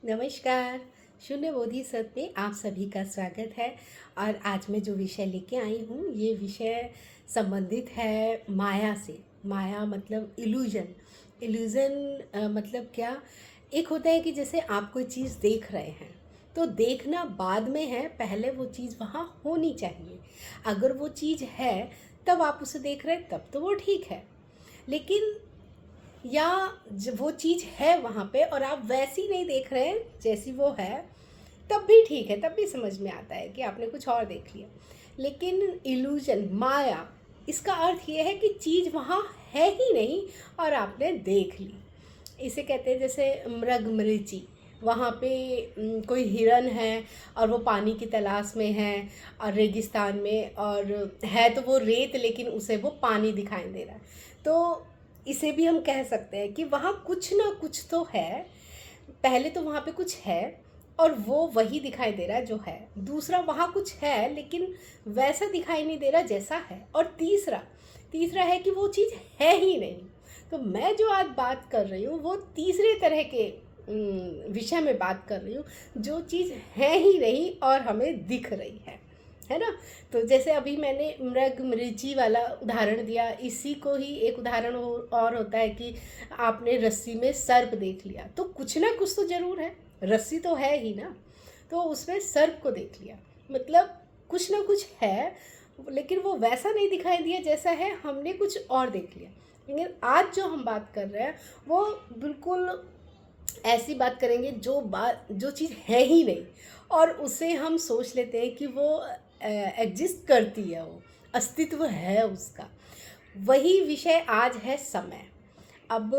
नमस्कार। शून्य बोधि सत्व में आप सभी का स्वागत है। और आज मैं जो विषय लेके आई हूँ, ये विषय संबंधित है माया से। माया मतलब इल्यूजन। इल्यूजन मतलब क्या? एक होता है कि जैसे आप कोई चीज़ देख रहे हैं तो देखना बाद में है, पहले वो चीज़ वहाँ होनी चाहिए। अगर वो चीज़ है तब आप उसे देख रहे हैं तब तो वो ठीक है, लेकिन या वो चीज़ है वहाँ पे और आप वैसी नहीं देख रहे हैं जैसी वो है, तब भी ठीक है, तब भी समझ में आता है कि आपने कुछ और देख लिया। लेकिन इल्यूजन, माया, इसका अर्थ ये है कि चीज़ वहाँ है ही नहीं और आपने देख ली। इसे कहते हैं जैसे मृग मरीचि। वहाँ पे कोई हिरन है और वो पानी की तलाश में है और रेगिस्तान में, और है तो वो रेत, लेकिन उसे वो पानी दिखाई दे रहा है। तो इसे भी हम कह सकते हैं कि वहाँ कुछ ना कुछ तो है। पहले तो वहाँ पे कुछ है और वो वही दिखाई दे रहा है जो है। दूसरा, वहाँ कुछ है लेकिन वैसा दिखाई नहीं दे रहा जैसा है। और तीसरा तीसरा है कि वो चीज़ है ही नहीं। तो मैं जो आज बात कर रही हूँ वो तीसरे तरह के विषय में बात कर रही हूँ, जो चीज़ है ही नहीं और हमें दिख रही है ना। तो जैसे अभी मैंने मृग मरीचि वाला उदाहरण दिया, इसी को ही एक उदाहरण और होता है कि आपने रस्सी में सर्प देख लिया, तो कुछ ना कुछ तो ज़रूर है, रस्सी तो है ही ना। तो उसमें सर्प को देख लिया, मतलब कुछ ना कुछ है, लेकिन वो वैसा नहीं दिखाई दिया जैसा है, हमने कुछ और देख लिया। लेकिन आज जो हम बात कर रहे हैं वो बिल्कुल ऐसी बात करेंगे जो चीज़ है ही नहीं और उसे हम सोच लेते हैं कि वो एग्जिस्ट करती है, वो अस्तित्व है उसका। वही विषय आज है समय। अब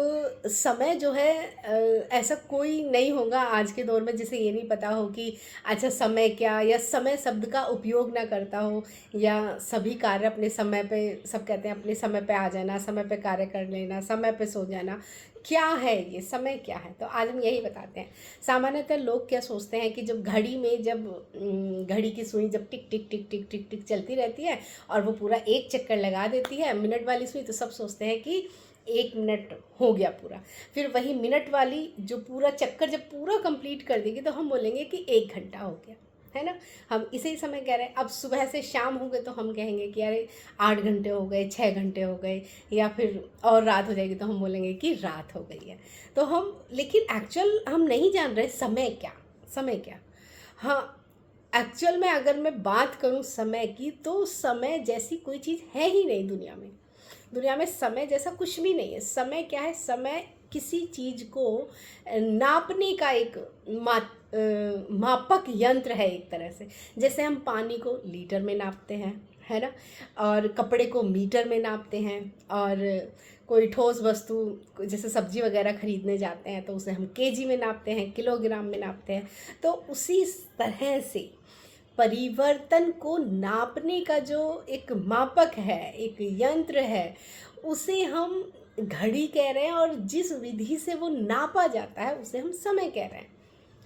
समय जो है, ऐसा कोई नहीं होगा आज के दौर में जिसे ये नहीं पता हो कि अच्छा समय क्या, या समय शब्द का उपयोग ना करता हो, या सभी कार्य अपने समय पे, सब कहते हैं अपने समय पे आ जाना, समय पे कार्य कर लेना, समय पे सो जाना। क्या है ये समय, क्या है? तो आज हम यही बताते हैं। सामान्यतः लोग क्या सोचते हैं कि जब घड़ी में, जब घड़ी की सुई जब टिक टिक टिक टिक टिक टिक चलती रहती है और वो पूरा एक चक्कर लगा देती है मिनट वाली सुई, तो सब सोचते हैं कि 1 मिनट हो गया पूरा। फिर वही मिनट वाली जो पूरा चक्कर जब पूरा कंप्लीट कर देगी तो हम बोलेंगे कि 1 घंटा हो गया, है ना। हम इसे ही समय कह रहे हैं। अब सुबह से शाम हो गए तो हम कहेंगे कि अरे 8 घंटे हो गए, 6 घंटे हो गए, या फिर और रात हो जाएगी तो हम बोलेंगे कि रात हो गई है। तो हम, लेकिन एक्चुअल हम नहीं जान रहे समय क्या, समय क्या। हाँ, एक्चुअल में अगर मैं बात करूँ समय की, तो समय जैसी कोई चीज़ है ही नहीं दुनिया में। दुनिया में समय जैसा कुछ भी नहीं है। समय क्या है? समय किसी चीज़ को नापने का एक मापक यंत्र है एक तरह से। जैसे हम पानी को लीटर में नापते हैं, है ना, और कपड़े को मीटर में नापते हैं, और कोई ठोस वस्तु जैसे सब्जी वगैरह खरीदने जाते हैं तो उसे हम केजी में नापते हैं, किलोग्राम में नापते हैं। तो उसी तरह से परिवर्तन को नापने का जो एक मापक है, एक यंत्र है, उसे हम घड़ी कह रहे हैं, और जिस विधि से वो नापा जाता है उसे हम समय कह रहे हैं।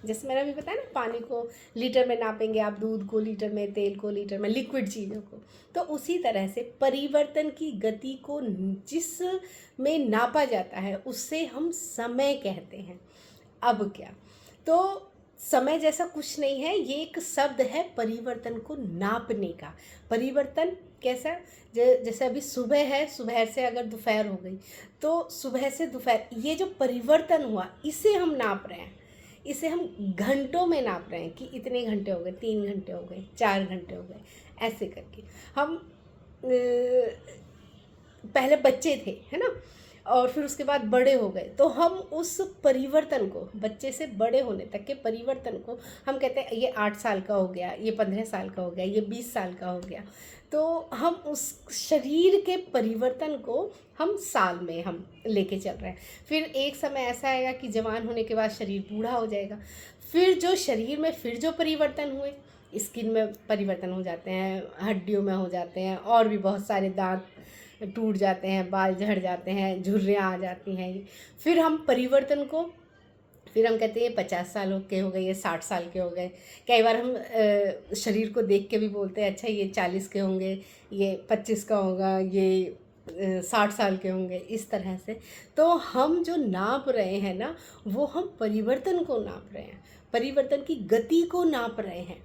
जैसे मैंने अभी बताया ना, पानी को लीटर में नापेंगे आप, दूध को लीटर में, तेल को लीटर में, लिक्विड चीज़ों को। तो उसी तरह से परिवर्तन की गति को जिस में नापा जाता है उससे हम समय कहते हैं। अब क्या, तो समय जैसा कुछ नहीं है, ये एक शब्द है परिवर्तन को नापने का। परिवर्तन कैसा? जैसे अभी सुबह है, सुबह से अगर दोपहर हो गई, तो सुबह से दोपहर, ये जो परिवर्तन हुआ इसे हम नाप रहे हैं। इसे हम घंटों में नाप रहे हैं कि इतने घंटे हो गए, 3 घंटे हो गए, 4 घंटे हो गए, ऐसे करके हम पहले बच्चे थे, है ना, और फिर उसके बाद बड़े हो गए, तो हम उस परिवर्तन को, बच्चे से बड़े होने तक के परिवर्तन को हम कहते हैं ये 8 साल का हो गया, ये 15 साल का हो गया, ये 20 साल का हो गया। तो हम उस शरीर के परिवर्तन को हम साल में हम लेके चल रहे हैं। फिर एक समय ऐसा आएगा कि जवान होने के बाद शरीर बूढ़ा हो जाएगा। फिर जो शरीर में फिर जो परिवर्तन हुए, स्किन में परिवर्तन हो जाते हैं, हड्डियों में हो जाते हैं, और भी बहुत सारे दांत टूट जाते हैं, बाल झड़ जाते हैं, झुर्रियाँ आ जाती हैं। फिर हम परिवर्तन को, फिर हम कहते हैं 50 साल के हो गए, ये 60 साल के हो गए। कई बार हम शरीर को देख के भी बोलते हैं अच्छा ये 40 के होंगे, ये 25 का होगा, ये 60 साल के होंगे, इस तरह से। तो हम जो नाप रहे हैं ना, वो हम परिवर्तन को नाप रहे हैं, परिवर्तन की गति को नाप रहे हैं।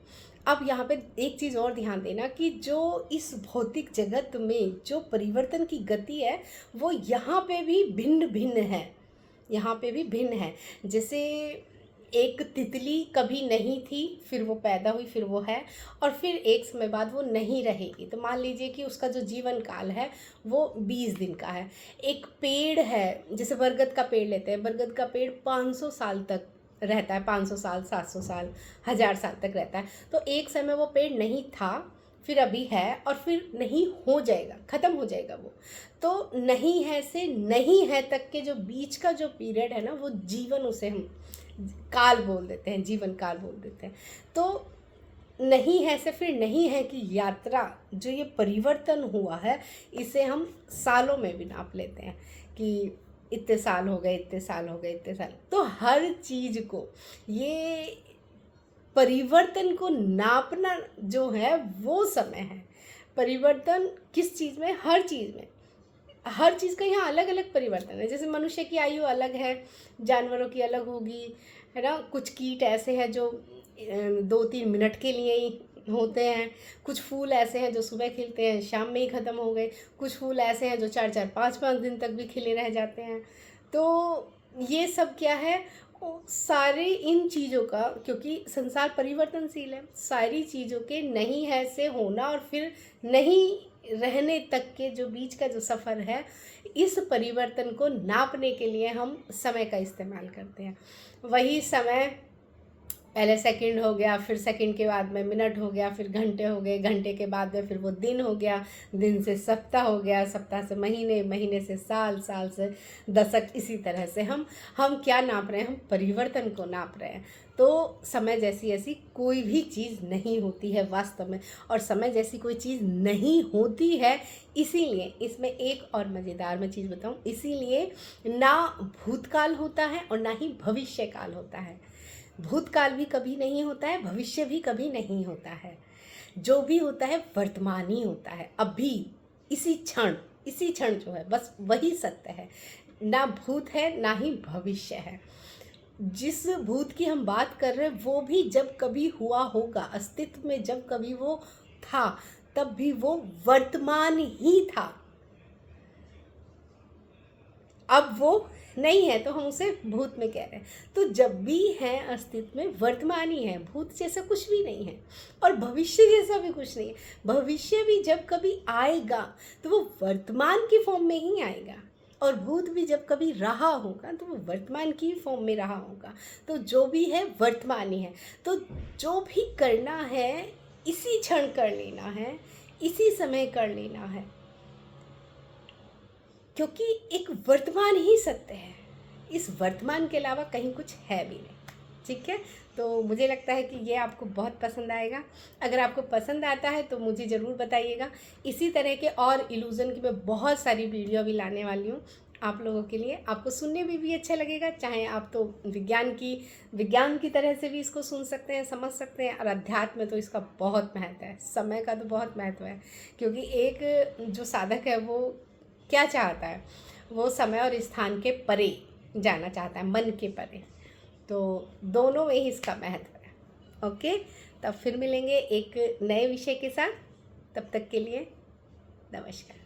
अब यहाँ पे एक चीज़ और ध्यान देना कि जो इस भौतिक जगत में जो परिवर्तन की गति है, वो यहाँ पे भी भिन्न भिन्न है, यहाँ पे भी भिन्न है। जैसे एक तितली कभी नहीं थी, फिर वो पैदा हुई, फिर वो है, और फिर एक समय बाद वो नहीं रहेगी। तो मान लीजिए कि उसका जो जीवन काल है वो 20 दिन का है। एक पेड़ है, जैसे बरगद का पेड़ लेते हैं, बरगद का पेड़ 500 साल तक रहता है, 500 साल, 700 साल, 1000 साल तक रहता है। तो एक समय वो पेड़ नहीं था, फिर अभी है, और फिर नहीं हो जाएगा, ख़त्म हो जाएगा वो। तो नहीं है से नहीं है तक के जो बीच का जो पीरियड है ना, वो जीवन, उसे हम काल बोल देते हैं, जीवन काल बोल देते हैं। तो नहीं है से फिर नहीं है कि यात्रा, जो ये परिवर्तन हुआ है, इसे हम सालों में भी नाप लेते हैं कि इतने साल हो गए, इतने साल हो गए, इतने साल। तो हर चीज़ को, ये परिवर्तन को नापना जो है वो समय है। परिवर्तन किस चीज़ में? हर चीज़ में, हर चीज़ का यहाँ अलग अलग परिवर्तन है। जैसे मनुष्य की आयु अलग है, जानवरों की अलग होगी, है ना। कुछ कीट ऐसे हैं जो 2-3 मिनट के लिए ही होते हैं, कुछ फूल ऐसे हैं जो सुबह खिलते हैं, शाम में ही ख़त्म हो गए, कुछ फूल ऐसे हैं जो 4-4, 5-5 दिन तक भी खिले रह जाते हैं। तो ये सब क्या है? सारे इन चीज़ों का, क्योंकि संसार परिवर्तनशील है, सारी चीज़ों के नहीं है से होना और फिर नहीं रहने तक के जो बीच का जो सफ़र है, इस परिवर्तन को नापने के लिए हम समय का इस्तेमाल करते हैं। वही समय पहले सेकंड हो गया, फिर सेकंड के बाद में मिनट हो गया, फिर घंटे हो गए, घंटे के बाद में फिर वो दिन हो गया, दिन से सप्ताह हो गया, सप्ताह से महीने, महीने से साल, साल से दशक। इसी तरह से हम क्या नाप रहे हैं? हम परिवर्तन को नाप रहे हैं। तो समय जैसी ऐसी कोई भी चीज़ नहीं होती है वास्तव में, और समय जैसी कोई चीज़ नहीं होती है। इसीलिए इसमें एक और मज़ेदार मैं चीज़ बताऊँ, इसीलिए ना भूतकाल होता है और ना ही भविष्यकाल होता है। भूतकाल भी कभी नहीं होता है, भविष्य भी कभी नहीं होता है। जो भी होता है वर्तमान ही होता है, अभी, इसी क्षण जो है, बस वही सत्य है। ना भूत है, ना ही भविष्य है। जिस भूत की हम बात कर रहे हैं, वो भी जब कभी हुआ होगा, अस्तित्व में जब कभी वो था, तब भी वो वर्तमान ही था। अब वो नहीं है तो हम उसे भूत में कह रहे हैं। तो जब भी है अस्तित्व में, वर्तमान ही है, भूत जैसा कुछ भी नहीं है और भविष्य जैसा भी कुछ नहीं है। भविष्य भी जब कभी आएगा तो वो वर्तमान की फॉर्म में ही आएगा, और भूत भी जब कभी रहा होगा तो वो वर्तमान की फॉर्म में रहा होगा। तो जो भी है वर्तमान ही है। तो जो भी करना है इसी क्षण कर लेना है, इसी समय कर लेना है, क्योंकि एक वर्तमान ही सत्य है। इस वर्तमान के अलावा कहीं कुछ है भी नहीं। ठीक है, तो मुझे लगता है कि ये आपको बहुत पसंद आएगा। अगर आपको पसंद आता है तो मुझे ज़रूर बताइएगा। इसी तरह के और इल्यूज़न की मैं बहुत सारी वीडियो भी लाने वाली हूँ आप लोगों के लिए। आपको सुनने में भी अच्छा लगेगा, चाहे आप तो विज्ञान की तरह से भी इसको सुन सकते हैं, समझ सकते हैं, और अध्यात्म में तो इसका बहुत महत्व है, समय का तो बहुत महत्व है। क्योंकि एक जो साधक है वो क्या चाहता है? वो समय और स्थान के परे जाना चाहता है, मन के परे। तो दोनों में ही इसका महत्व है। ओके, तब फिर मिलेंगे एक नए विषय के साथ। तब तक के लिए नमस्कार।